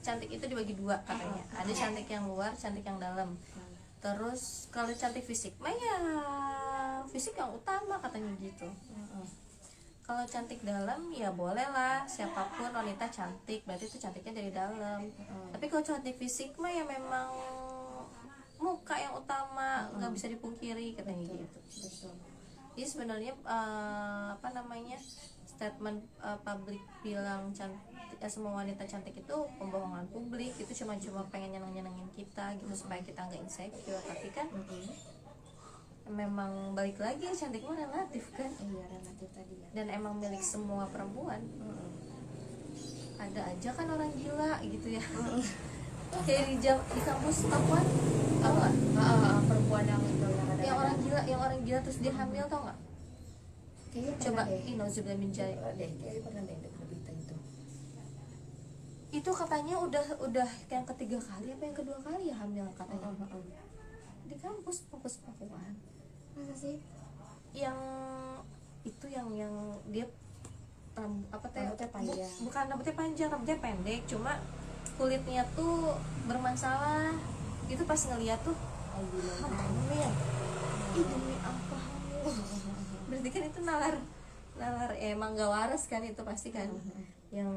cantik itu dibagi dua katanya. Ada cantik yang luar, cantik yang dalam. Terus kalau cantik fisik mah ya fisik yang utama katanya gitu. Kalau cantik dalam ya boleh lah, siapapun wanita cantik, berarti itu cantiknya dari dalam. Tapi kalau cantik fisik mah ya memang muka yang utama, nggak bisa dipungkiri katanya gitu. Betul. Jadi sebenarnya statement publik bilang cantik, semua wanita cantik itu pembohongan publik. Itu cuma pengen nyenengin kita gitu supaya kita nggak insecure. Tapi kan memang balik lagi cantik mah relatif kan. Iya, relatif tadi ya. Dan emang milik semua perempuan. Ada aja kan orang gila gitu ya. Kayak di kampus Tapuan, tau nggak? Perempuan yang itu yang orang gila terus dia hamil, tau nggak? kayaknya Coba pernah deh. nauzubillah min dzalik. Kayaknya pernah deh dengar berita itu. Itu katanya udah yang ketiga kali apa yang kedua kali ya hamil katanya. Di kampus Pakuan. Masa sih? Yang itu yang dia Rambutnya panjang. bukan rambutnya panjang, rambutnya pendek, cuma kulitnya tuh bermasalah. Itu pas ngeliat tuh hamil. Ih, demi apa hamil? Berarti kan itu nalar emang gak waras kan itu pasti kan. Yang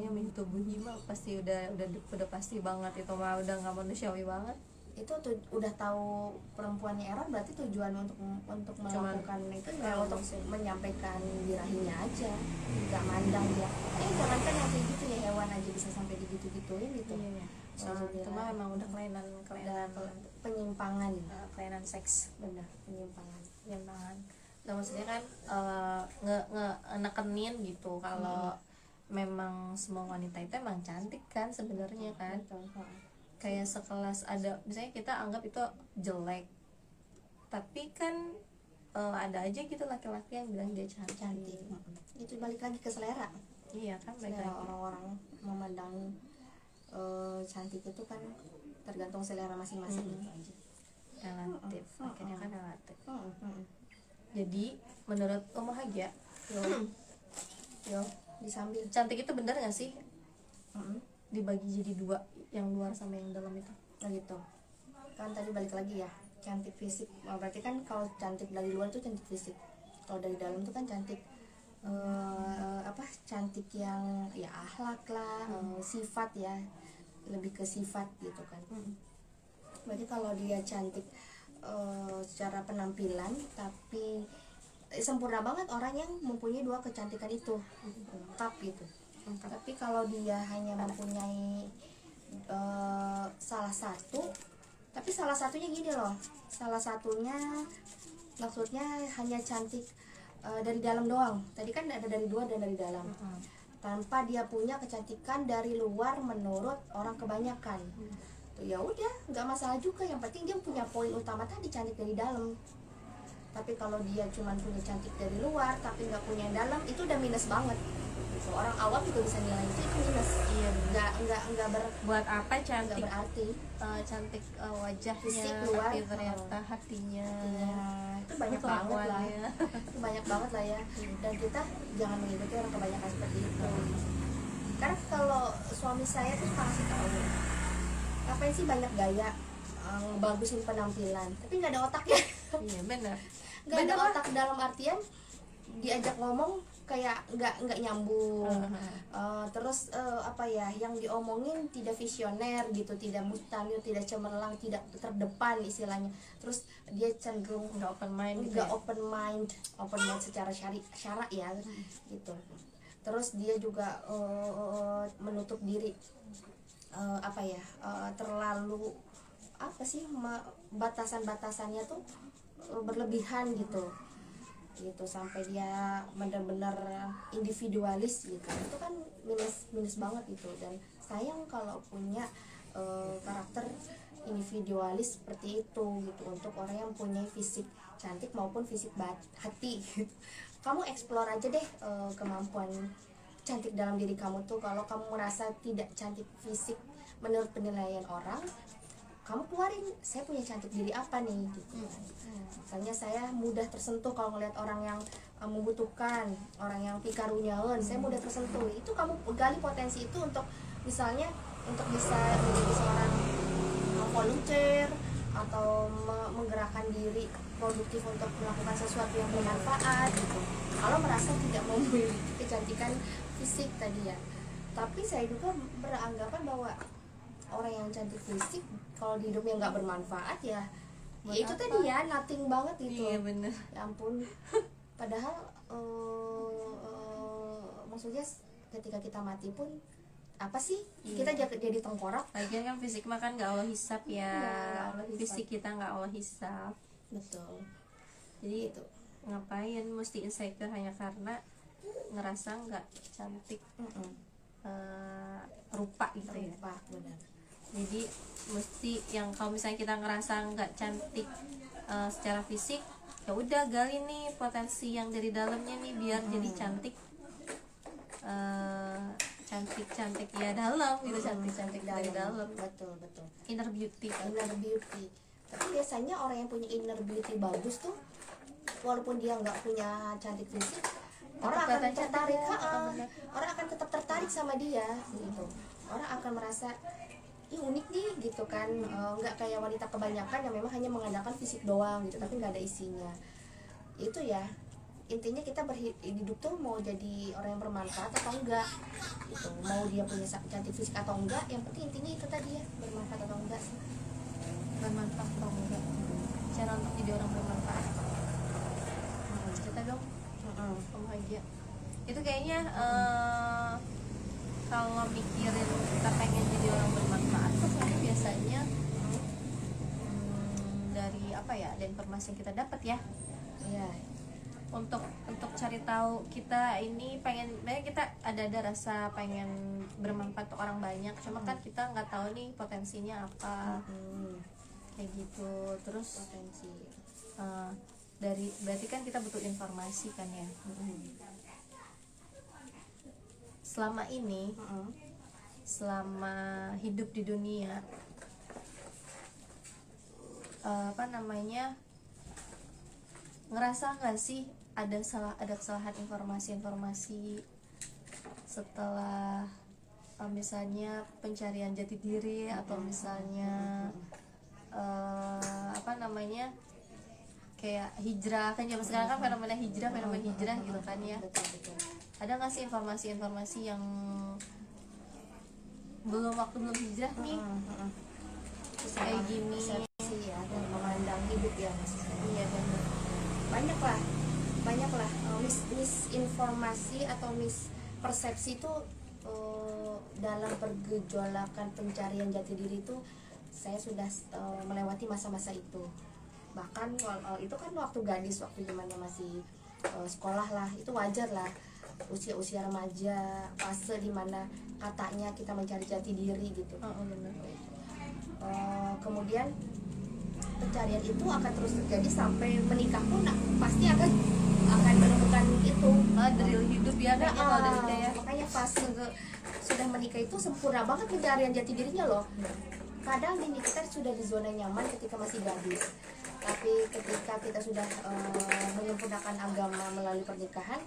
mentubuhi mah pasti udah pasti banget, itu mah udah nggak manusiawi banget. Itu tuh udah tahu perempuannya error, berarti tujuan untuk melakukan itu ya untuk menyampaikan birahinya aja, nggak mandang dia. Jangankan yang kayak gitu ya, hewan aja bisa sampai digitu-gituin gitu. Iya. Itu mah emang udah kelainan penyimpangan. Kelainan seks. Benar, penyimpangan. Nah, maksudnya kan nekenin gitu kalau memang semua wanita itu emang cantik kan sebenarnya kan. Kayak sekelas ada misalnya kita anggap itu jelek, tapi kan ada aja gitu laki-laki yang bilang dia cantik. Itu balik lagi ke selera. Iya kan, balik Selera lagi. orang-orang memandang cantik itu kan tergantung selera masing-masing gitu aja. Relatif, akhirnya kan relatif. Jadi menurut Hagia, Yo, disambil. cantik itu benar nggak sih dibagi jadi dua, yang luar sama yang dalam itu? Nah gitu kan, tadi balik lagi ya, cantik fisik. Berarti kan kalau cantik dari luar tuh cantik fisik, kalau dari dalam tuh kan cantik cantik yang ya akhlak lah, sifat ya, lebih ke sifat gitu kan. Berarti kalau dia cantik secara penampilan tapi sempurna banget orang yang mempunyai dua kecantikan itu, lengkap gitu. Tapi kalau dia hanya mempunyai salah satu, tapi salah satunya gini loh, salah satunya maksudnya hanya cantik dari dalam doang. Tadi kan ada dari luar dan dari dalam, tanpa dia punya kecantikan dari luar menurut orang kebanyakan. Ya udah, nggak masalah juga, yang penting dia punya poin utama tadi, cantik dari dalam. Tapi kalau dia cuma punya cantik dari luar tapi nggak punya yang dalam, itu udah minus banget. Orang awam juga bisa nilai itu minus. Iya, nggak buat apa cantik? nggak berarti. Cantik wajahnya, Fisik luar, tapi ternyata hatinya itu banyak banget lah. Itu banyak banget lah ya. Dan kita jangan mengikuti orang kebanyakan seperti itu. Karena kalau suami saya tuh suka ngasih tahu, ngapain sih banyak gaya, bagusin penampilan, tapi nggak ada otaknya. Iya benar. Nggak ada otak dalam artian diajak ngomong kayak nggak nyambung. Terus yang diomongin tidak visioner gitu, tidak mustahil, tidak cemerlang, tidak terdepan istilahnya. Terus dia cenderung nggak open mind secara syara ya gitu. Terus dia juga menutup diri, terlalu batasan-batasannya tuh berlebihan gitu sampai dia benar-benar individualis gitu. Itu kan minus banget gitu. Dan sayang kalau punya karakter individualis seperti itu gitu, untuk orang yang punya fisik cantik maupun fisik hati gitu. Kamu explore aja deh kemampuan cantik dalam diri kamu tuh. Kalau kamu merasa tidak cantik fisik menurut penilaian orang, kamu keluarin, saya punya cantik diri apa nih gitu. Misalnya saya mudah tersentuh kalau ngeliat orang yang membutuhkan, orang yang pikarunyaun, saya mudah tersentuh. Itu kamu gali potensi itu untuk misalnya untuk bisa menjadi seorang volunteer atau menggerakkan diri produktif untuk melakukan sesuatu yang bermanfaat gitu, kalau merasa tidak memiliki kecantikan fisik tadi ya. Tapi saya juga beranggapan bahwa orang yang cantik fisik kalau di hidupnya nggak bermanfaat ya, Buat ya itu apa? tadi ya nothing banget gitu. Iya bener. Ya ampun. Padahal maksudnya ketika kita mati pun apa sih, Iya. kita jadi tengkorak. Lagian kan fisik mah kan nggak Allah hisap ya. Iya, nggak Allah hisap. Fisik kita nggak Allah hisap. Betul. Jadi Gitu. ngapain mesti insecure hanya karena ngerasa nggak cantik rupa gitu ya. Rupa, benar. Jadi mesti yang kalau misalnya kita ngerasa nggak cantik secara fisik, ya udah gali nih potensi yang dari dalamnya nih biar jadi cantik, cantik ya dalam gitu, cantik dari dalam, Betul. inner beauty kan. Inner beauty. Tapi biasanya orang yang punya inner beauty bagus tuh, walaupun dia nggak punya cantik fisik, orang akan kelihatan cantik tertarik. ya, benar. Orang akan tetap tertarik sama dia gitu. Orang akan merasa ih unik nih gitu kan. Nggak kayak wanita kebanyakan yang memang hanya mengandalkan fisik doang gitu, tapi nggak ada isinya. Itu ya, intinya kita hidup tuh mau jadi orang yang bermanfaat atau enggak gitu. Mau dia punya cantik fisik atau enggak, yang penting intinya itu tadi ya, bermanfaat atau enggak sih. Bermanfaat atau enggak, cara untuk jadi orang bermanfaat. Cerita dong kamu aja. Itu kayaknya kalau mikirin kita pengen jadi orang bermanfaat tuh kayaknya biasanya dari apa ya, dari informasi yang kita dapat ya. Iya. Untuk cari tahu kita ini pengen, kita ada rasa pengen bermanfaat untuk orang banyak, cuma kan kita nggak tahu nih potensinya apa, kayak gitu. Terus Potensi. dari berarti kan kita butuh informasi kan ya. Selama ini, selama hidup di dunia, ngerasa nggak sih ada kesalahan informasi setelah misalnya pencarian jati diri, atau misalnya kayak hijrah kan, zaman sekarang kan fenomena hijrah gitu kan ya. Betul. Ada nggak sih informasi yang belum hijrah nih kayak gini? Persepsi ya, dan memandang hidup ya maksudnya. Iya benar. banyak lah misinformasi atau mispersepsi itu dalam pergejolakan pencarian jati diri itu. Saya sudah melewati masa-masa itu. Bahkan itu kan waktu gadis, waktu zamannya masih sekolah lah, itu wajar lah, usia remaja, fase dimana katanya kita mencari jati diri gitu. Benar. Kemudian pencarian itu akan terus terjadi sampai menikah pun pasti akan menemukan itu. Drill hidup ya kayaknya kalau dari kita ya. Makanya fase sudah menikah itu sempurna banget pencarian jati dirinya loh. Kadang gini, kita sudah di zona nyaman ketika masih gadis, tapi ketika kita sudah menyempurnakan agama melalui pernikahan,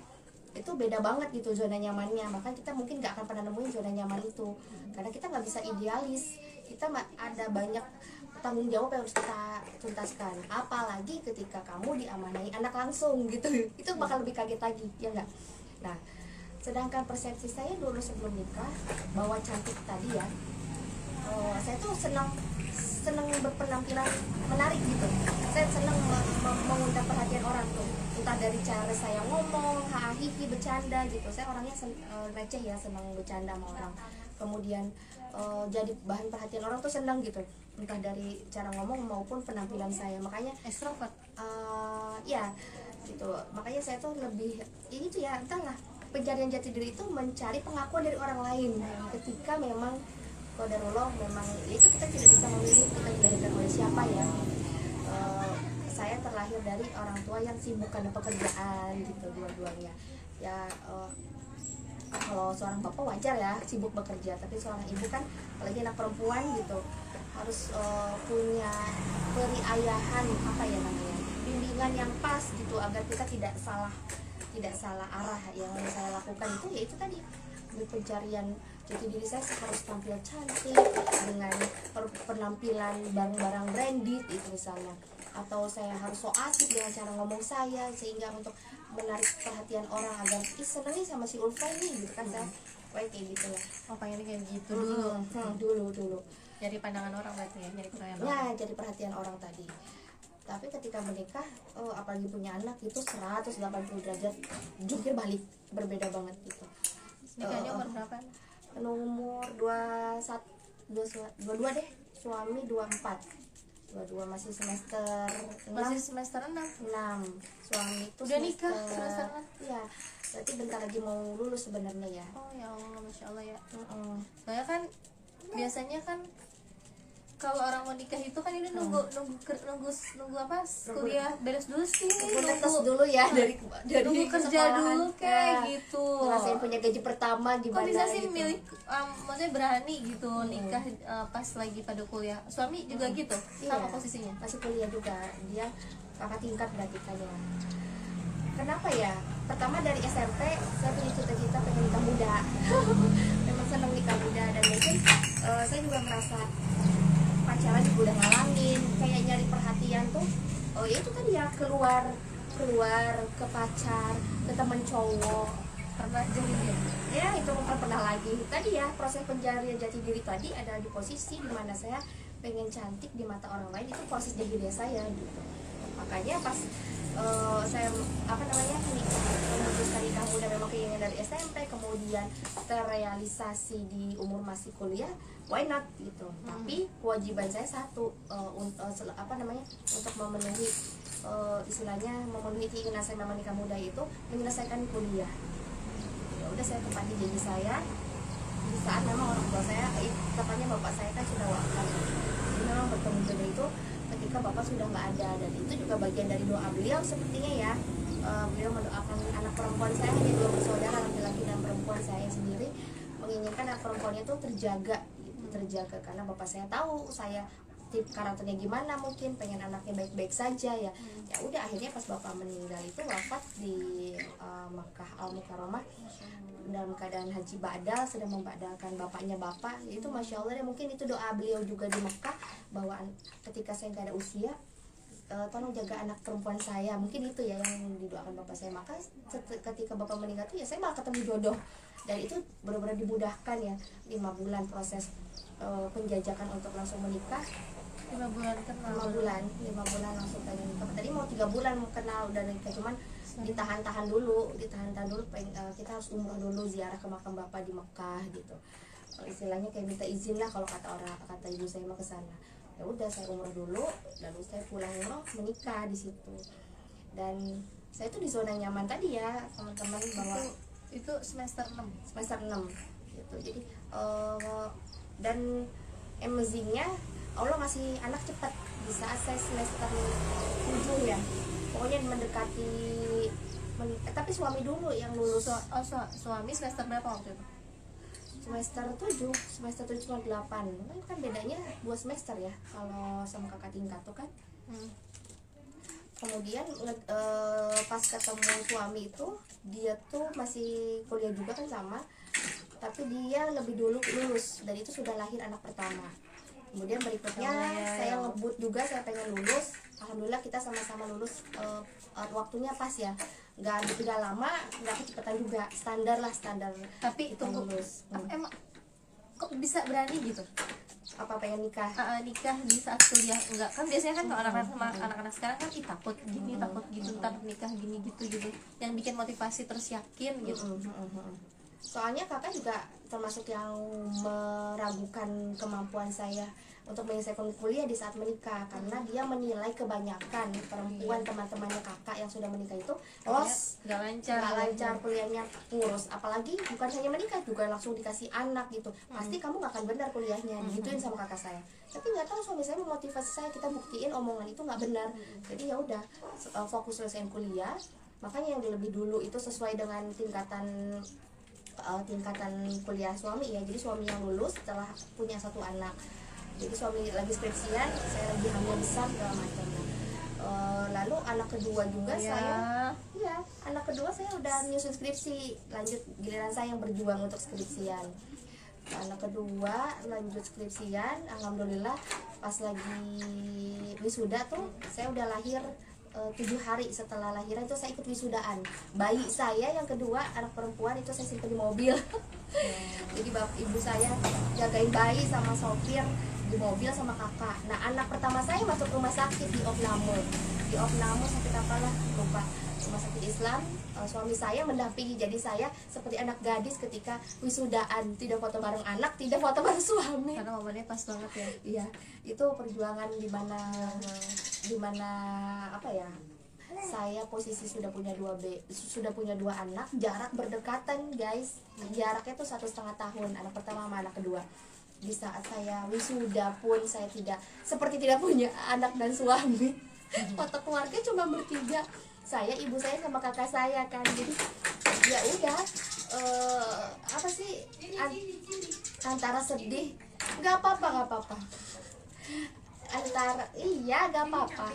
itu beda banget gitu zona nyamannya. Maka kita mungkin nggak akan pernah nemuin zona nyaman itu, karena kita nggak bisa idealis. Kita ada banyak tanggung jawab yang harus kita tuntaskan, apalagi ketika kamu diamanai anak langsung gitu. Itu bakal lebih kaget lagi, ya nggak? Nah, sedangkan persepsi saya dulu sebelum nikah bahwa cantik tadi ya, saya tuh senang berpenampilan menarik gitu. Saya senang mengundang perhatian orang tuh, entah dari cara saya ngomong, hahihi, bercanda gitu. Saya orangnya receh ya, senang bercanda sama orang. Kemudian jadi bahan perhatian orang tuh senang gitu, entah dari cara ngomong maupun penampilan saya. Makanya Extrovert. Ya gitu. Makanya saya tuh lebih ini tuh ya, entahlah, pencarian jati diri itu mencari pengakuan dari orang lain. Ketika memang qadarullah, memang itu kita tidak bisa memilih kita dilahirkan oleh siapa ya. Saya terlahir dari orang tua yang sibuk karena pekerjaan gitu, dua-duanya ya. Kalau seorang bapak wajar ya sibuk bekerja, tapi seorang ibu kan, apalagi anak perempuan gitu, harus punya periayahan, apa ya namanya, bimbingan yang pas gitu, agar kita tidak salah arah. Yang saya lakukan itu ya itu tadi, pencarian Jati diri saya harus tampil cantik dengan penampilan barang-barang branded itu misalnya, atau saya harus so asik dengan cara ngomong saya sehingga untuk menarik perhatian orang agar seneng nih sama si Ulfa nih gitu kan. Saya kayak gitu lah. Oh, pengennya kayak gitu dulu. Jadi pandangan orang berarti ya, jadi perhatian ya orang. jadi perhatian orang tadi. Tapi ketika menikah, apalagi punya anak itu 180 derajat jungkir balik, berbeda banget gitu. Nikahnya umur berapa? Umur 22 deh, suami 22 masih semester 6. Masih semester 6. Suami itu Udah nikah semester 6? Iya, berarti bentar lagi mau lulus sebenarnya ya. Oh ya Allah, Masya Allah ya. Soalnya kan biasanya kan kalau orang mau nikah itu kan ini nunggu apa, kuliah beres dulu sih, Netes dulu ya dari nunggu kerja dulu kayak gitu. Ngerasain punya gaji pertama gimana Kok bisa sih gitu. milih, maksudnya berani gitu nikah pas lagi pada kuliah. Suami juga gitu, sama Iya, posisinya. masih kuliah juga, dia kakak tingkat berarti kan ya. Kenapa ya? Pertama dari SMP saya punya cita-cita pengen nikah muda. Memang senang nikah muda, dan mungkin saya juga merasa pacaran juga udah ngalamin kayak nyari perhatian tuh. Ya itu tadi ya, keluar ke pacar, ke teman cowok, Pernah jadi dia. ya itu bukan pernah lagi. Tadi ya proses pencarian jati diri tadi ada di posisi dimana saya pengen cantik di mata orang lain, itu proses jati diri saya gitu. Makanya pas saya memutuskan nikah muda, memang keinginan dari SMP, kemudian terrealisasi di umur masih kuliah, why not gitu. Tapi kewajiban saya satu, untuk memenuhi istilahnya memenuhi keinginan saya memang nikah muda itu menyelesaikan kuliah. Ya udah, saya tepati janji saya di saat memang orang tua saya, katanya bapak saya kan sudah wafat, jadi memang bertemu jodoh itu ketika bapak sudah nggak ada, dan itu juga bagian dari doa beliau sepertinya ya. Beliau mendoakan anak perempuan saya, hanya 2 bersaudara, laki-laki dan perempuan, saya sendiri menginginkan anak perempuannya itu terjaga karena bapak saya tahu saya tip karakternya gimana, mungkin pengen anaknya baik-baik saja ya. Ya udah, akhirnya pas bapak meninggal itu wafat di Makkah Al-Mukarramah dalam keadaan haji badal, sedang membadalkan bapaknya bapak. Itu Masya Allah, dan mungkin itu doa beliau juga di Mekah bahwa ketika saya nggak ada usia, tolong jaga anak perempuan saya. Mungkin itu ya yang didoakan bapak saya. Maka ketika bapak meninggal tuh ya saya malah ketemu jodoh, dan itu benar-benar dimudahkan ya. 5 bulan proses penjajakan untuk langsung menikah. 5 bulan kenal. 5 bulan langsung pengen nikah. Tadi mau 3 bulan mau kenal udah nikah, cuman ditahan-tahan dulu. Kita harus umroh dulu, ziarah ke makam bapak di Mekah gitu. Istilahnya kayak minta izin lah kalau kata ibu saya mau ke sana. Ya udah, saya umroh dulu, lalu saya pulang umroh menikah di situ. Dan saya tuh di zona nyaman tadi ya teman-teman, bahwa itu semester 6 gitu. Jadi dan amazingnya Allah ngasih anak cepat di saat saya semester 7 ya. Pokoknya mendekati tapi suami dulu yang lulus. Suami semester berapa waktu itu? Semester 7 cuma 8. Kan bedanya 2 semester ya kalau sama kakak tingkat tuh kan. Kemudian pas ketemu suami itu, dia tuh masih kuliah juga kan sama, tapi dia lebih dulu lulus, dan itu sudah lahir anak pertama. Kemudian berikutnya saya ngebut juga, saya pengen lulus. Alhamdulillah kita sama-sama lulus, waktunya pas ya, nggak lama, nggak kecepatan juga, standar. Tapi kita lulus. Emang kok bisa berani gitu? Apa pengen nikah? Nikah di saat kuliah? Enggak, kan biasanya kan kalau anak-anak sekarang kan takut gini, takut gitu, ntar nikah gini gitu. Yang bikin motivasi terus yakin gitu. Soalnya kakak juga termasuk yang meragukan kemampuan saya untuk menyelesaikan kuliah di saat menikah, karena dia menilai kebanyakan perempuan teman-temannya kakak yang sudah menikah itu nggak lancar kuliahnya, ngurus apalagi bukan hanya menikah juga langsung dikasih anak gitu. Pasti kamu nggak akan benar kuliahnya, digituin sama kakak saya. Tapi nggak tahu suami saya memotivasi saya, kita buktiin omongan itu nggak benar. Jadi ya udah, fokus selesaiin kuliah. Makanya yang lebih dulu itu sesuai dengan tingkatan kuliah suami ya. Jadi suami yang lulus setelah punya 1 anak, jadi suami lagi skripsian, saya lagi hamil besar segala macam. Lalu anak kedua juga anak kedua saya udah nyusun skripsi, lanjut giliran saya yang berjuang untuk skripsian. anak kedua lanjut skripsian, alhamdulillah pas lagi wisuda tuh saya udah lahir 7 hari setelah lahiran itu saya ikut wisudaan. Bayi saya yang kedua anak perempuan itu saya simpen di mobil. Jadi ibu saya jagain bayi sama sopir di mobil sama kakak. Nah anak pertama saya masuk rumah sakit di Opname sakit apalah lupa, rumah sakit Islam. Suami saya mendampingi, jadi saya seperti anak gadis ketika wisudaan, tidak foto bareng anak, tidak foto bareng suami karena momennya pas banget ya. Iya, itu perjuangan dimana apa ya? Saya posisi sudah punya dua anak, jarak berdekatan guys. Jaraknya tuh 1,5 tahun, anak pertama sama anak kedua. Di saat saya wisuda pun saya seperti tidak punya anak dan suami. Foto keluarga cuma bertiga, saya, ibu saya sama kakak saya kan. Jadi ya udah, apa sih, antara sedih, nggak apa-apa, antara iya nggak apa-apa,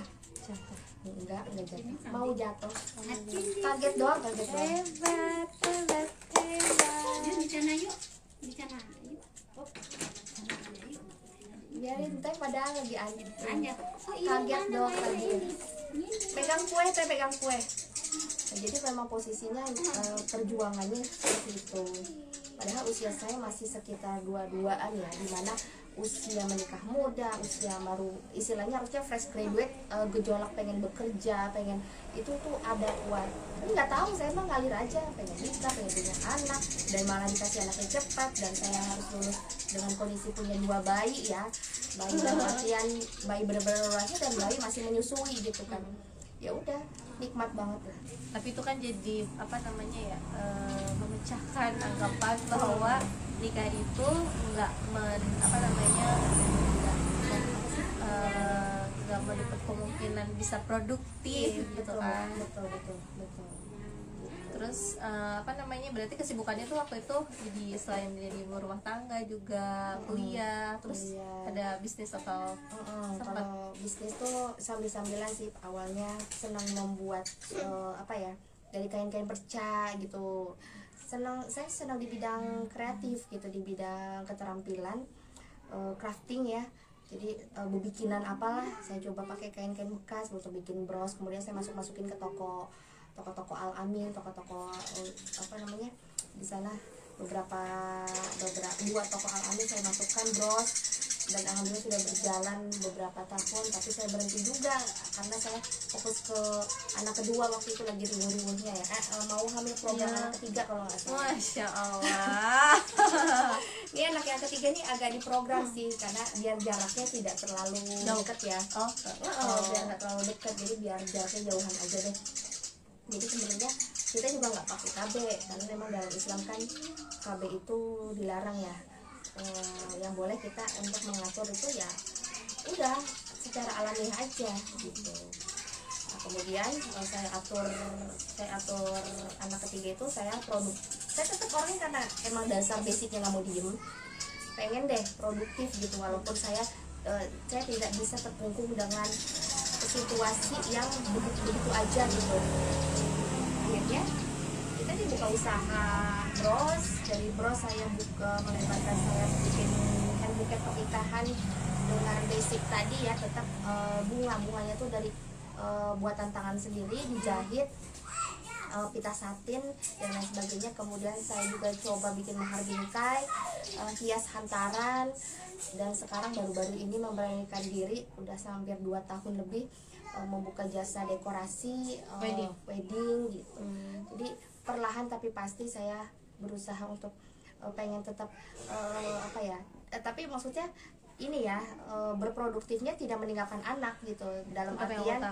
enggak jatuh, mau jatuh, kaget doang. Hebat. Biarin teh padahal lagi anjing. Oh, Kaget dong kaget. Pegang kue. Nah, jadi memang posisinya perjuangannya seperti itu. Padahal usia saya masih sekitar 22-an ya, dimana usia menikah muda, usia baru istilahnya harusnya fresh graduate, gejolak pengen bekerja, pengen itu tuh ada kuat. Tapi nggak tahu, saya mah ngalir aja, pengen nikah, pengen punya anak, dan malah dikasih anaknya cepat, dan saya harus lulus dengan kondisi punya 2 bayi ya, bayi dalam artian bayi benar-benar lahir dan bayi masih menyusui gitu kan. Ya udah, nikmat banget lah. Tapi itu kan jadi apa namanya ya, memecahkan anggapan bahwa nikah itu nggak menutup kemungkinan bisa produktif gitu kan. Betul. Terus berarti kesibukannya tuh waktu itu jadi selain jadi ibu rumah tangga juga kuliah, terus Kuliah. ada bisnis atau sempat? Kalau bisnis tuh sambil-sambilan sih. Awalnya senang membuat dari kain-kain perca gitu. Saya senang di bidang kreatif gitu, di bidang keterampilan, crafting ya. Jadi bebikinan apalah saya coba pakai kain-kain bekas untuk bikin bros, kemudian saya masukin ke toko Al-Amin, toko di sana beberapa 2 toko Al-Amin saya masukkan bros, dan alhamdulillah sudah berjalan beberapa tahun. Tapi saya berhenti juga karena saya fokus ke anak kedua, waktu itu lagi riuh-riuhnya ya, mau hamil program anak ketiga kalau nggak salah. Masya Allah. Ini anak yang ketiga nih agak diprogram sih, karena biar jaraknya tidak terlalu dekat ya. Biar nggak terlalu dekat, jadi biar jaraknya jauhan aja deh. Jadi sebenarnya kita juga nggak pakai KB, karena memang dalam Islam kan KB itu dilarang ya. Yang boleh kita untuk mengatur itu ya udah secara alamiah aja gitu. Nah, kemudian saya atur anak ketiga itu, saya tetap orangnya karena emang dasar basicnya nggak mau diem, pengen deh produktif gitu, walaupun saya tidak bisa terkungkung dengan situasi yang begitu aja gitu. Akhirnya kita dibuka usaha bros, dari bros saya melebarkan, saya bikin hand bouquet pernikahan dengan basic tadi ya, tetap bunganya tuh dari buatan tangan sendiri, dijahit, pita satin dan lain sebagainya. Kemudian saya juga coba bikin mahar bingkai, hias hantaran, dan sekarang baru-baru ini memberanikan diri udah hampir 2 tahun lebih membuka jasa dekorasi wedding gitu. Jadi perlahan tapi pasti saya berusaha untuk pengen tetap tapi maksudnya ini ya, berproduktifnya tidak meninggalkan anak gitu, dalam artian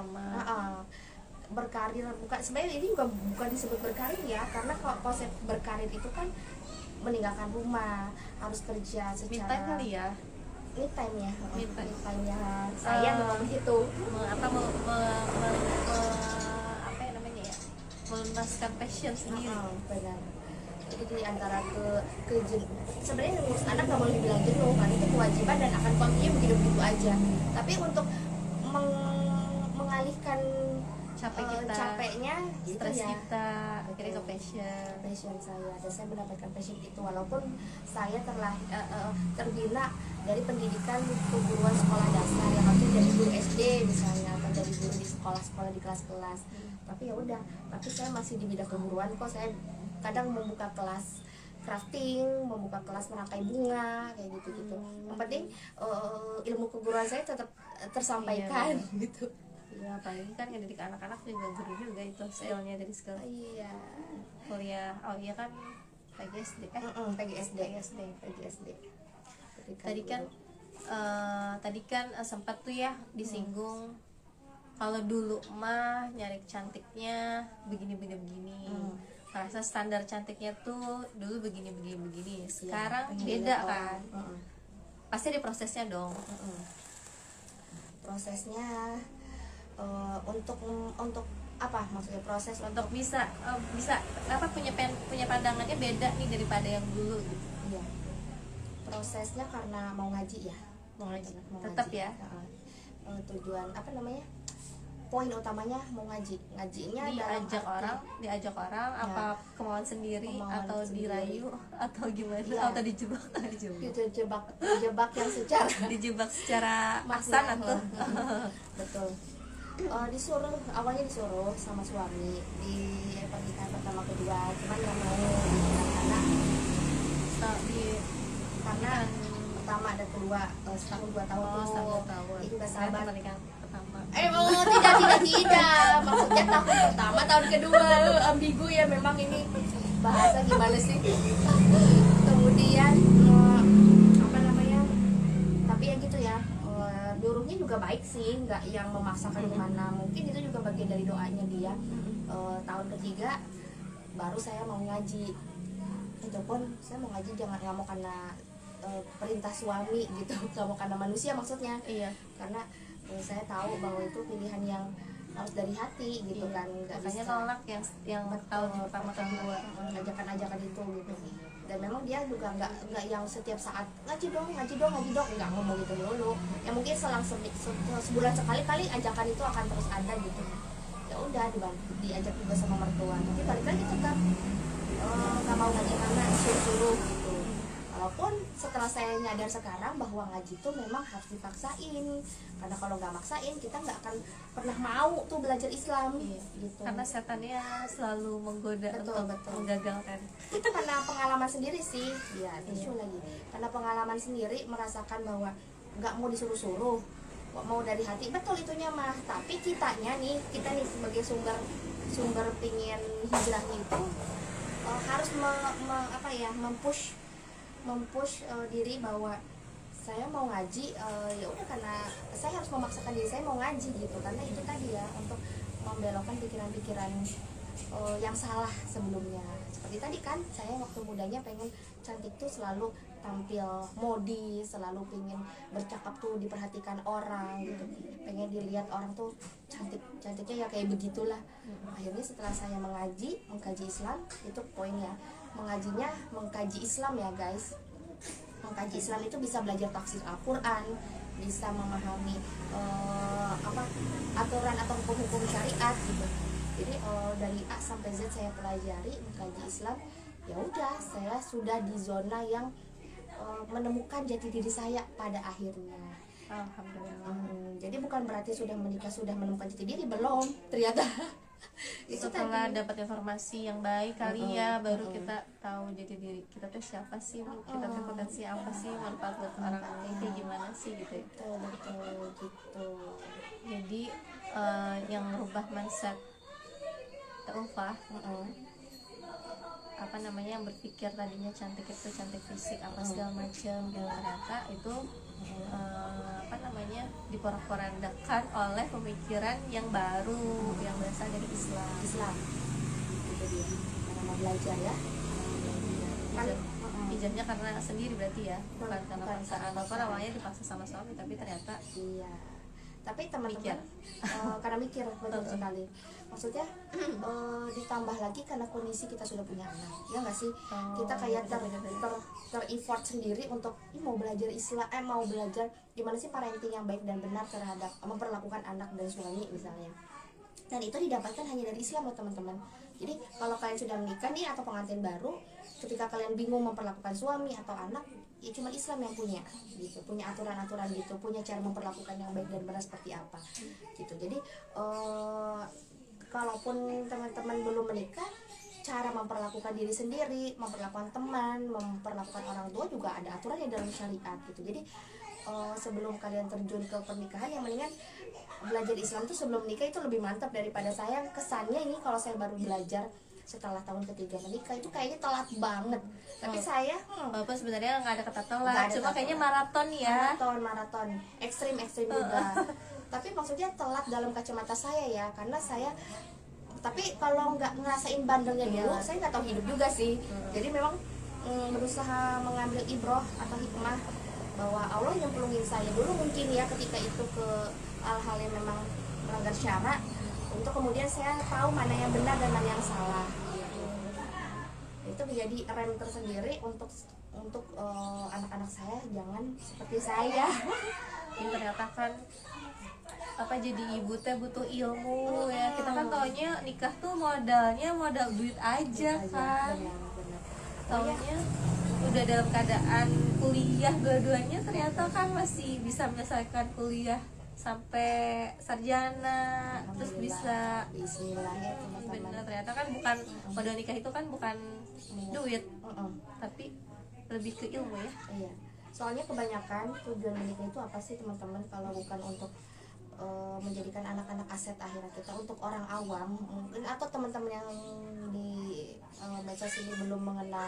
berkarir. Sebenarnya ini juga bukan disebut berkarir ya, karena kalau konsep berkarir itu kan meninggalkan rumah, harus kerja secara Me time kali ya. Me time ya, Me time. saya memang begitu. Melunaskan passion sendiri. Benar. Jadi di antara sebenarnya ngurus anak nggak boleh dibilang jenuh, kan itu kewajiban dan akan continue begitu aja. Tapi untuk mengalihkan capeknya gitu stres ya, kita akhirnya ke passion saya, dan saya mendapatkan passion itu walaupun saya terbina dari pendidikan keguruan sekolah dasar yang harusnya jadi guru SD misalnya, atau jadi guru di sekolah-sekolah di kelas-kelas. Tapi ya udah, tapi saya masih di bidang keguruan kok. Saya kadang membuka kelas crafting, membuka kelas merangkai bunga kayak gitu-gitu. Yang penting ilmu keguruan saya tetap tersampaikan gitu. Ya apalagi kan ngedidik anak-anak juga guru juga itu skillnya dari skill Iya. kuliah. Oh iya kan PGSD PGSD. Tadi kan sempat tuh ya disinggung kalau dulu mah nyari cantiknya begini. Merasa standar cantiknya tuh dulu begini. Sekarang beda kan. Pasti ada prosesnya dong. Prosesnya untuk apa maksudnya, proses Untuk bisa apa punya pandangannya beda nih daripada yang dulu gitu. iya. Prosesnya karena mau ngaji ya, Mau ngaji. Mau Tetap ngaji. ya. Tujuan apa namanya, poin utamanya mau ngajinya diajak orang ya, apa kemauan sendiri atau sendiri. dirayu atau gimana Iya. atau dijebak jebak yang secara dijebak secara aksan atau betul. Awalnya disuruh sama suami di pernikahan pertama kedua, cuman nggak mau karena pertama dan kedua setahun 2 tahun itu nggak sabar. pernikahan pertama Tidak, maksudnya tahun pertama tahun kedua ambigu ya, memang ini bahasa gimana sih. Kemudian apa namanya, tapi ya gitu ya, nyuruhnya juga baik sih, nggak yang memaksakan gimana. Mungkin itu juga bagian dari doanya dia. Tahun ketiga baru saya mau ngaji. Itu pun saya mau ngaji nggak mau karena perintah suami gitu, nggak mau karena manusia maksudnya. iya Karena saya tahu bahwa itu pilihan yang harus dari hati gitu kan, nggak makanya bisa nolak yang tahun pertama kedua ajakan-ajakan itu gitu. Dan memang dia juga nggak yang setiap saat ngaji dong nggak ngomong gitu dulu ya. Mungkin sebulan sekali kali ajakan itu akan terus ada gitu. Ya udah diajak juga sama mertua, tapi balik lagi tetap nggak mau ngaji karena suruh gitu. Walaupun setelah saya nyadar sekarang bahwa ngaji itu memang harus dipaksain, karena kalau nggak maksain kita nggak akan pernah mau tuh belajar Islam. Gitu. karena setannya selalu menggoda Betul. untuk menggagalkan. Itu karena pengalaman sendiri sih ya, tisu lagi karena pengalaman sendiri merasakan bahwa nggak mau disuruh-suruh, kok mau dari hati, betul itunya mah. Tapi kita nih sebagai sumber pingin hijrahnya itu harus mempush diri bahwa saya mau ngaji, ya udah karena saya harus memaksakan diri saya mau ngaji gitu, karena itu tadi ya, untuk membelokkan pikiran-pikiran yang salah sebelumnya. Seperti tadi kan, saya waktu mudanya pengen cantik tuh selalu tampil modis, selalu pengen bercakap tuh diperhatikan orang gitu, pengen dilihat orang tuh cantiknya ya kayak begitulah. Akhirnya setelah saya mengkaji Islam, itu poinnya, mengajinya mengkaji Islam ya guys. Mengkaji Islam itu bisa belajar tafsir Al-Quran, bisa memahami aturan atau hukum-hukum syariat gitu. Jadi dari A sampai Z saya pelajari mengkaji Islam. Ya udah, saya sudah di zona yang menemukan jati diri saya pada akhirnya. Alhamdulillah. Jadi bukan berarti sudah menikah sudah menemukan jati diri, belum ternyata. Itu Setelah tadi. dapat informasi yang baik kali ya, baru kita tahu jati diri kita tuh siapa sih, kita tuh potensi apa sih, manfaat buat orang lain kayak gimana sih gitu ya. Betul gitu. Jadi yang merubah mindset Taufah, apa namanya, yang berpikir tadinya cantik itu cantik fisik apa segala macam, ternyata itu apa namanya, diporak-porandakan oleh pemikiran yang baru yang berasal dari Islam. Itu dia, karena mau belajar ya. Kan Hijabnya karena sendiri berarti ya, bukan karena Bukan paksaan. karena Walaupun paksaan. awalnya dipaksa sama suami, tapi ternyata Iya. Tapi teman-teman Mikir. karena mikir betul sekali. Maksudnya ditambah lagi karena kondisi kita sudah punya anak, ya nggak sih? Kita kayak ter-effort sendiri untuk mau belajar Islam, mau belajar gimana sih parenting yang baik dan benar terhadap memperlakukan anak dan suami misalnya. dan itu didapatkan hanya dari Islam loh teman-teman. Jadi kalau kalian sudah menikah nih atau pengantin baru, ketika kalian bingung memperlakukan suami atau anak, ya cuma Islam yang punya gitu, punya aturan-aturan gitu, punya cara memperlakukan yang baik dan benar seperti apa gitu. Jadi kalaupun teman-teman belum menikah, cara memperlakukan diri sendiri, memperlakukan teman, memperlakukan orang tua juga ada aturannya dalam syariat gitu. Jadi sebelum kalian terjun ke pernikahan, yang mendingan belajar Islam tuh sebelum menikah itu lebih mantap daripada saya. Kesannya ini kalau saya baru belajar setelah tahun ketiga menikah itu kayaknya telat banget. Tapi saya walaupun sebenarnya nggak ada kata Nggak telat, ada cuma kata kayaknya telat. maraton ya. maraton ekstrim juga. Tapi maksudnya telat dalam kacamata saya ya, karena saya, tapi kalau nggak ngerasain bandelnya dulu, saya nggak tahu hidup juga sih. Jadi memang berusaha mengambil ibroh atau hikmah bahwa Allah yang pelungin saya dulu mungkin ya ketika itu ke hal-hal yang memang melanggar syarak, untuk kemudian saya tahu mana yang benar dan mana yang salah gitu. Itu menjadi rem tersendiri untuk anak-anak saya, jangan seperti saya. Ini ternyata kan apa, jadi ibu teh butuh ilmu ya. Kita kan taunya nikah tuh modal duit aja kan. Benar. Taunya udah dalam keadaan kuliah dua-duanya, ternyata kan masih bisa menyelesaikan kuliah sampai sarjana, terus bisa Bismillah ya teman-teman. bener. Ternyata kan bukan modal nikah itu kan bukan duit, tapi lebih ke ilmu ya. Iya. Soalnya kebanyakan tujuan menikah itu apa sih teman-teman, kalau bukan untuk menjadikan anak-anak aset akhirat kita. Untuk orang awam mungkin atau teman-teman yang di medsos ini belum mengenal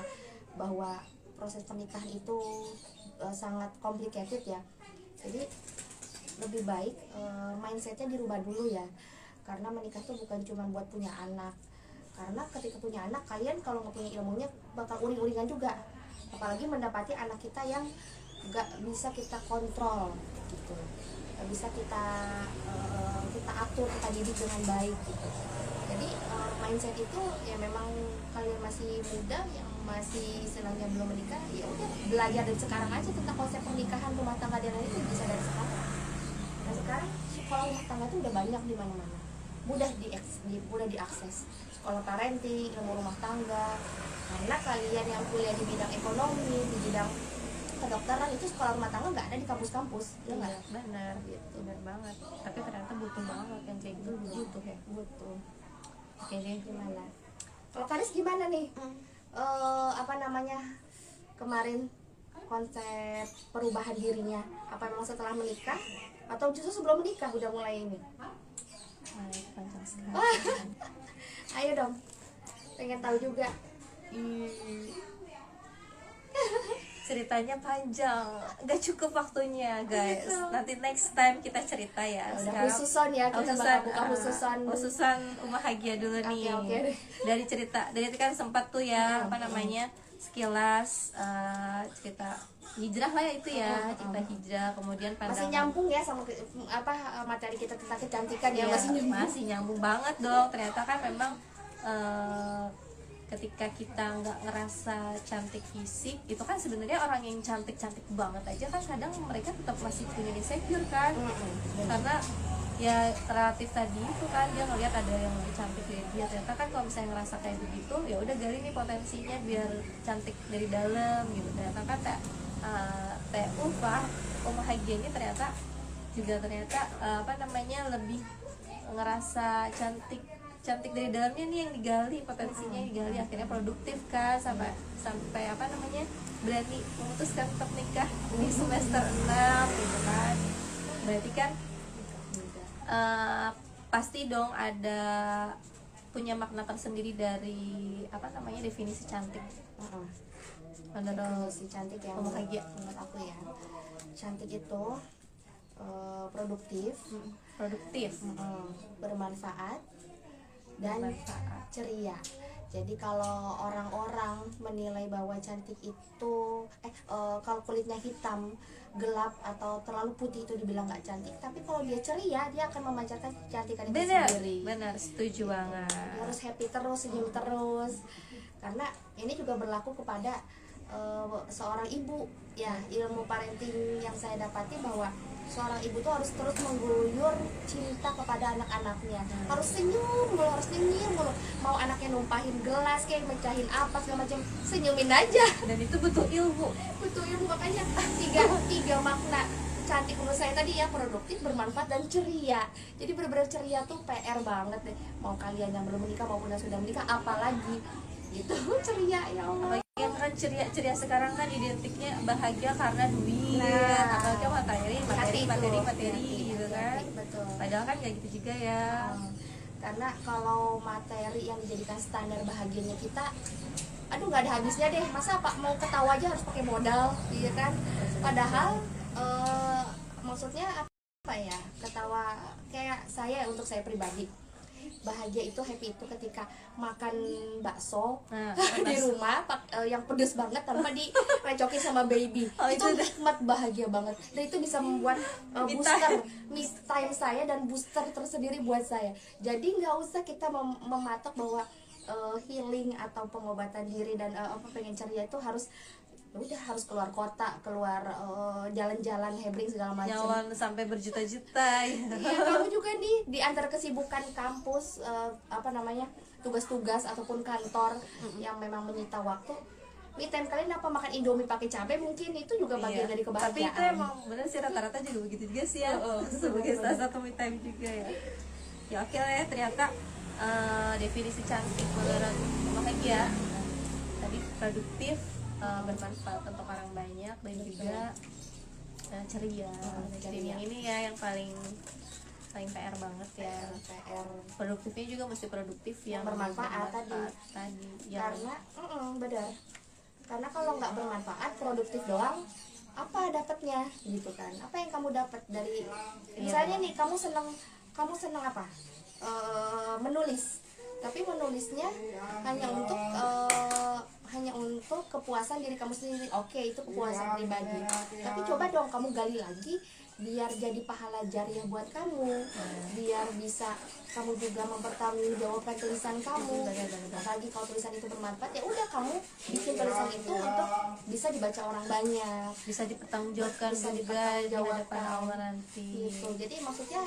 bahwa proses pernikahan itu sangat complicated ya. Jadi lebih baik mindsetnya dirubah dulu ya, karena menikah tuh bukan cuma buat punya anak. Karena ketika punya anak, kalian kalau nggak punya ilmunya bakal uring-uringan juga, apalagi mendapati anak kita yang nggak bisa kita kontrol gitu, nggak bisa kita atur, kita didik dengan baik gitu. Jadi mindset itu ya, memang kalian masih muda yang masih senangnya belum menikah, ya udah belajar dari sekarang aja tentang konsep pernikahan, rumah tangga dan lain itu bisa dari sekarang. Nah sekarang sekolah rumah tangga itu udah banyak di mana-mana, mudah diakses. Sekolah parenting, ilmu rumah tangga. Karena kalian yang kuliah di bidang ekonomi, di bidang kedokteran, itu sekolah rumah tangga nggak ada di kampus-kampus, ya nggak? Benar gitu, benar banget. Tapi ternyata butuh banget yang kayak gitu, butuh ya. Butuh. Oke deh. Gimana? Kalau Karis gimana nih? Kemarin konsep perubahan dirinya, apa memang setelah menikah atau justru sebelum menikah udah mulai ini? Panjang sekali. Ayo dong, pengen tahu juga. Ceritanya panjang, nggak cukup waktunya guys. Nanti next time kita cerita ya. Udah khususon ya, kita bakal buka khususan Umahagia dulu nih. Oke. Dari cerita, dari kan sempat tuh ya apa namanya, sekilas cerita hijrah lah ya itu ya, cerita hijrah, kemudian pandangan. Masih nyambung ya sama materi kita tentang kecantikan ya, Iya, masih nyambung banget dong. Ternyata kan memang ketika kita nggak ngerasa cantik fisik, itu kan sebenarnya orang yang cantik banget aja kan kadang mereka tetap masih punya insecure kan. Karena ya relatif tadi itu kan dia ngelihat ada yang lebih cantik dari dia. Ternyata kan kalau misalnya ngerasa kayak begitu, ya udah gali nih potensinya biar cantik dari dalam gitu. Ternyata kan Teh Umahagia ini ternyata lebih ngerasa cantik dari dalamnya nih yang digali, potensinya yang digali, akhirnya produktif kan sampai berani memutuskan untuk nikah di semester 6 gitu kan. Berarti kan pasti dong ada punya makna tersendiri dari definisi cantik. Menurut si cantik yang Umahagia. menurut aku ya, cantik itu produktif, bermanfaat dan ceria. Jadi kalau orang-orang menilai bahwa cantik itu kalau kulitnya hitam, gelap atau terlalu putih itu dibilang nggak cantik. Tapi kalau dia ceria, dia akan memancarkan kecantikan itu sendiri. Benar, setuju banget. Dia harus happy terus, senyum terus. Karena ini juga berlaku kepada seorang ibu ya. Ilmu parenting yang saya dapati bahwa seorang ibu tuh harus terus mengguyur cinta kepada anak-anaknya, harus senyum mulu, harus senyum mulu, mau anaknya numpahin gelas kayak mecahin apa segala macam, senyumin aja. Dan itu butuh ilmu. Betul ilmu, makanya tiga makna cantik menurut saya tadi ya, produktif, bermanfaat, dan ceria. Jadi benar-benar ceria tuh PR banget deh, mau kalian yang belum menikah maupun yang sudah menikah, apalagi gitu. Ceria, ya Allah. Apalagi yang kan ceria sekarang kan identiknya bahagia karena duit, Nah, apalagi materi Hati, gitu kan. betul. Padahal kan kayak gitu juga ya. Karena kalau materi yang dijadikan standar bahagianya kita, aduh nggak ada habisnya deh. Masa Pak mau ketawa aja harus pakai modal, iya kan? Padahal maksudnya apa ya, ketawa kayak saya, untuk saya pribadi, bahagia itu, happy itu ketika makan bakso di rumah yang pedes banget tanpa direcokin sama baby. Itu nikmat, bahagia banget, dan itu bisa membuat booster me time saya dan booster tersendiri buat saya. Jadi nggak usah kita mematok bahwa healing atau pengobatan diri dan pengen ceria itu harus udah harus keluar kota, keluar jalan-jalan, hebring segala macam. Nyawan sampai berjuta-juta. Iya, kamu juga nih di antara kesibukan kampus, tugas-tugas ataupun kantor yang memang menyita waktu, me time kalian apa makan Indomie pakai cabai, mungkin itu juga bagian dari kebahagiaan. Tapi itu emang bener sih, rata-rata juga begitu juga sih ya. Sebagai salah satu me time juga ya. Ya oke lah ya, ternyata definisi cantik menurut bahagia tadi produktif, bermanfaat untuk orang banyak, dan juga ceria. Jadi yang ini ya yang paling PR banget ya. PR Produktifnya juga mesti produktif yang bermanfaat tadi. Yang Karena benar. Karena kalau nggak bermanfaat, produktif doang, apa dapatnya gitu kan? Apa yang kamu dapat dari, misalnya nih kamu senang apa? Menulis, tapi menulisnya hanya untuk kepuasan diri kamu sendiri. Oke, itu kepuasan pribadi. Tapi coba dong kamu gali lagi, biar jadi pahala jariah buat kamu, biar bisa kamu juga mempertanggungjawabkan tulisan kamu. Apalagi kalau tulisan itu bermanfaat, ya udah kamu bikin tulisan itu untuk bisa dibaca orang banyak, bisa dipertanggungjawabkan juga di hadapan Allah nanti. gitu. Jadi maksudnya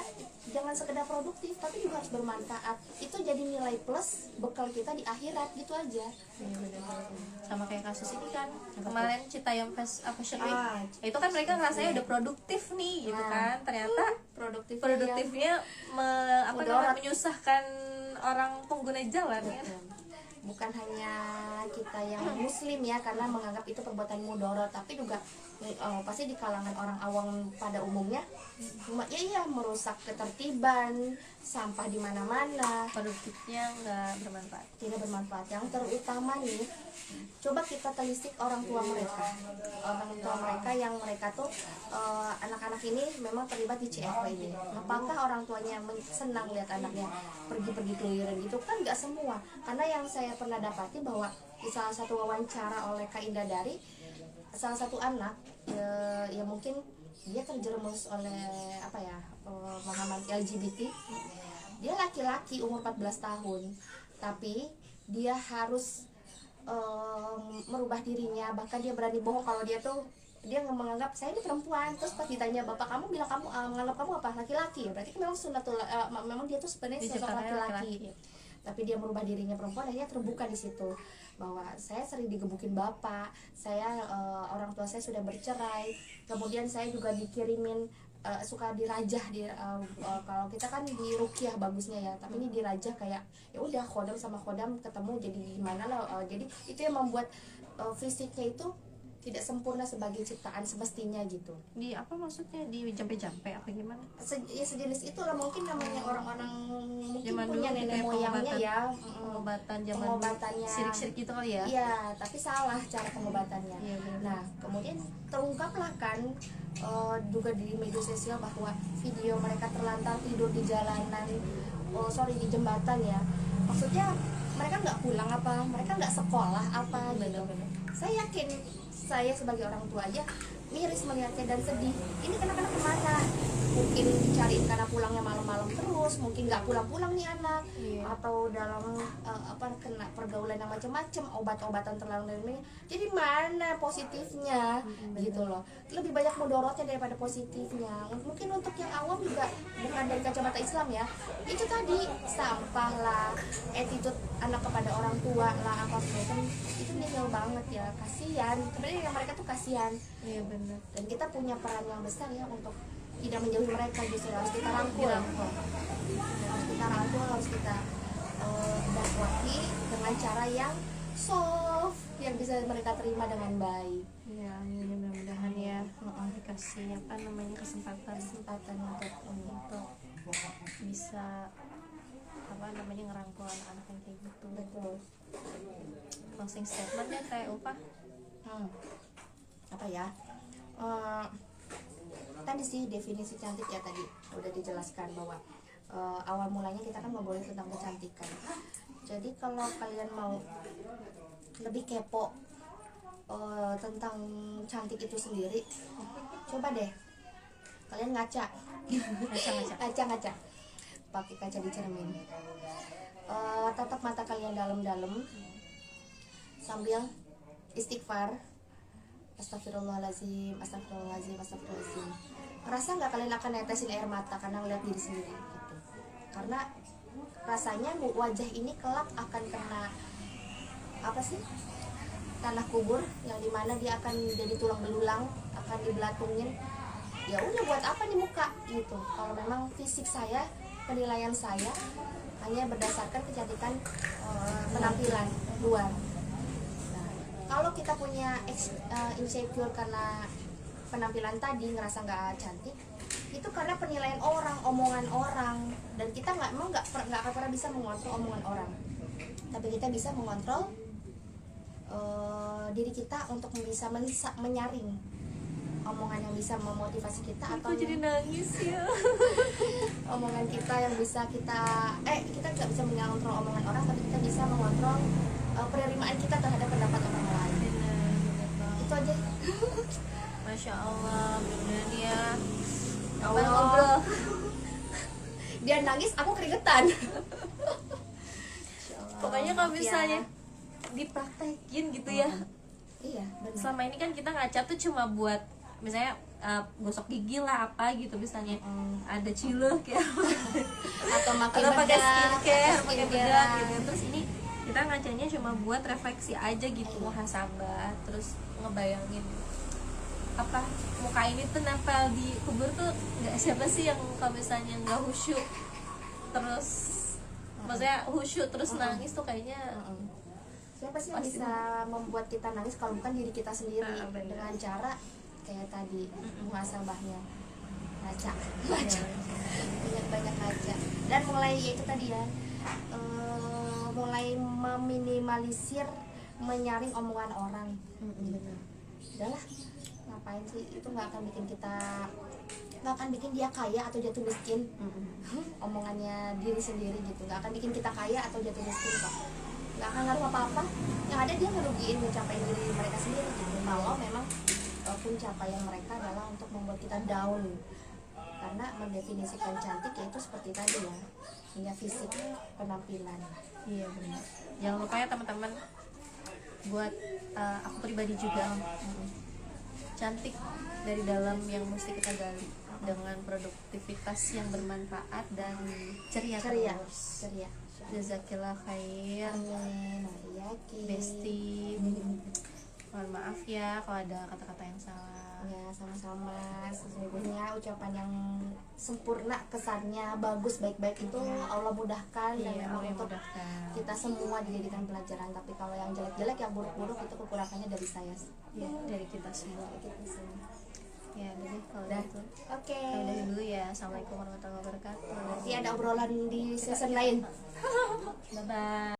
jangan sekedar produktif, tapi juga harus bermanfaat. Itu jadi nilai plus bekal kita di akhirat, gitu aja. Iya, benar. Sama kayak kasus ini kan kemarin Citayam Fashion Week, Ah, itu kan mereka ngerasanya udah produktif nih gitu kan, ternyata produktifnya menyusahkan orang pengguna jalan ya. Bukan hanya kita yang muslim ya, karena menganggap itu perbuatan mudorot, tapi juga pasti di kalangan orang awam pada umumnya ya merusak ketertiban, sampah di mana-mana, produktifnya nggak bermanfaat, tidak bermanfaat. Yang terutama nih, coba kita telisik orang tua mereka yang mereka tuh anak-anak ini memang terlibat di CFW ini. Apakah orang tuanya senang lihat anaknya pergi-pergi keluyuran gitu? Kan nggak semua. Karena yang saya pernah dapati bahwa di salah satu wawancara oleh Kak Indah Dari, salah satu anak ya mungkin dia terjerumus oleh pemahaman LGBT. Dia laki-laki umur 14 tahun, tapi dia harus merubah dirinya, bahkan dia berani bohong kalau dia menganggap saya ini perempuan. Terus pas ditanya, bapak kamu bilang kamu menganggap kamu apa, laki-laki ya, berarti memang memang dia tuh sebenarnya sosok laki-laki. Tapi dia merubah dirinya perempuan, akhirnya terbuka di situ bahwa saya sering digebukin bapak, orang tua saya sudah bercerai, kemudian saya juga dikirimin suka dirajah kalau kita kan di ruqyah bagusnya ya, tapi ini dirajah kayak ya udah khodam sama khodam ketemu jadi gimana lah. Jadi itu yang membuat fisiknya itu tidak sempurna sebagai ciptaan semestinya gitu. Di apa maksudnya, di jampe-jampe apa gimana? Sejenis itulah, mungkin namanya orang-orang mungkin Zaman punya dulu nenek moyangnya ya, pengobatan zaman pengobatannya sirik-sirik gitu kali ya. Iya, tapi salah cara pengobatannya. Iya, benar. Nah, kemudian terungkaplah kan juga di media sosial bahwa video mereka terlantar tidur di jalanan, di jembatan ya. Maksudnya mereka nggak pulang apa, mereka nggak sekolah apa gitu. Saya yakin saya sebagai orang tua aja miris melihatnya dan sedih. Ini anak-anak kemana? mungkin dicariin karena pulangnya malam-malam terus, mungkin nggak pulang-pulang nih anak, Iya. atau dalam kena pergaulan yang macam-macam, obat-obatan terlalu ini. Jadi mana positifnya gitu loh. Lebih banyak mudorotnya daripada positifnya. Mungkin untuk yang awam juga bukan dari kacamata Islam ya. Itu tadi sampah lah, attitude anak kepada orang tua lah, apa macam itu nihil banget ya. Kasihan. Sebenarnya yang mereka tuh kasihan. Iya benar. Dan kita punya peran yang besar ya untuk tidak menjauhi mereka, justru harus kita rangkul. Harus kita rangkul, harus kita dakwati dengan cara yang soft, yang bisa mereka terima dengan baik. Iya, ini mudah-mudahan ya dikasih apa namanya kesempatan untuk bisa apa namanya ngerangkul anak-anak yang kayak gitu. Betul. Closing statement ya Teh Upa. Apa ya? Tadi sih definisi cantik ya, tadi udah dijelaskan bahwa awal mulanya kita kan ngobrolin tentang kecantikan. Jadi kalau kalian mau lebih kepo tentang cantik itu sendiri, coba deh kalian ngaca ngaca pakai kaca di cermin, tatap mata kalian dalam-dalam sambil istighfar, astagfirullahaladzim, astagfirullahaladzim, astagfirullahaladzim. Ngerasa nggak kalian akan netesin air mata karena ngeliat diri sendiri gitu. Karena rasanya wajah ini kelak akan kena apa sih, tanah kubur, yang dimana dia akan jadi tulang belulang, akan dibelatungin. Ya udah, buat apa nih muka gitu kalau memang fisik saya, penilaian saya hanya berdasarkan kecantikan penampilan luar. Nah, kalau kita punya insecure karena penampilan tadi, ngerasa nggak cantik, itu karena penilaian orang, omongan orang, dan kita nggak akan pernah bisa mengontrol omongan orang, tapi kita bisa mengontrol diri kita untuk bisa menyaring omongan yang bisa memotivasi kita atau Aku jadi nangis ya. omongan kita yang bisa kita nggak bisa mengontrol omongan orang, tapi kita bisa mengontrol penerimaan kita terhadap pendapat orang lain. Benar. Itu aja. Masya Allah, benar ya. Awal ngobrol dia nangis, aku keringetan. Pokoknya kalau misalnya dipraktekin gitu ya. Iya, benar. Selama ini kan kita ngaca tuh cuma buat misalnya gosok gigi lah apa gitu, misalnya ada cilok ya Atau atau pakai skincare, pakai skincare. bedak gitu. Terus ini kita ngacanya cuma buat refleksi aja gitu, muhasabah, terus ngebayangin apa muka ini tuh nempel di kubur tuh nggak, siapa sih yang kalau misalnya nggak khusyuk terus maksudnya khusyuk terus nangis tuh kayaknya Siapa sih yang Pasti. bisa membuat kita nangis kalau bukan diri kita sendiri, benar. dengan cara kayak tadi muhasabahnya, ngaca banyak ngaca, dan mulai yaitu tadi ya, mulai meminimalisir menyaring omongan orang. Udahlah, ngapain sih, itu nggak akan bikin dia kaya atau jatuh miskin. Omongannya diri sendiri gitu nggak akan bikin kita kaya atau jatuh miskin kok, nggak akan ngaruh apa-apa. Yang ada dia ngerugiin mencapai diri mereka sendiri gitu, kalau memang pencapaian mereka adalah untuk membuat kita down. Karena mendefinisikan cantik yaitu seperti tadi ya, punya fisik, penampilan. iya benar. Jangan lupa ya teman-teman, buat aku pribadi juga, cantik dari dalam yang mesti kita gali dengan produktivitas yang bermanfaat dan ceria. ceria. Jazakillah khair Amin. Iya, Besti. Mohon maaf ya kalau ada kata-kata yang salah. Ya, sama-sama. Sesungguhnya ucapan yang sempurna, kesannya bagus, baik-baik itu Allah mudahkan, dan Iya, memang Allah yang untuk mudahkan. kita semua dijadikan pelajaran. Tapi kalau yang jelek-jelek, yang buruk-buruk, itu kekurangannya dari saya. Ya, dari kita semua. Gitu sih. Ya, udah deh kalau Udah. gitu. Oke. Kita udahin dulu ya. Assalamualaikum warahmatullahi wabarakatuh. Nanti ada obrolan di season lain. Bye bye.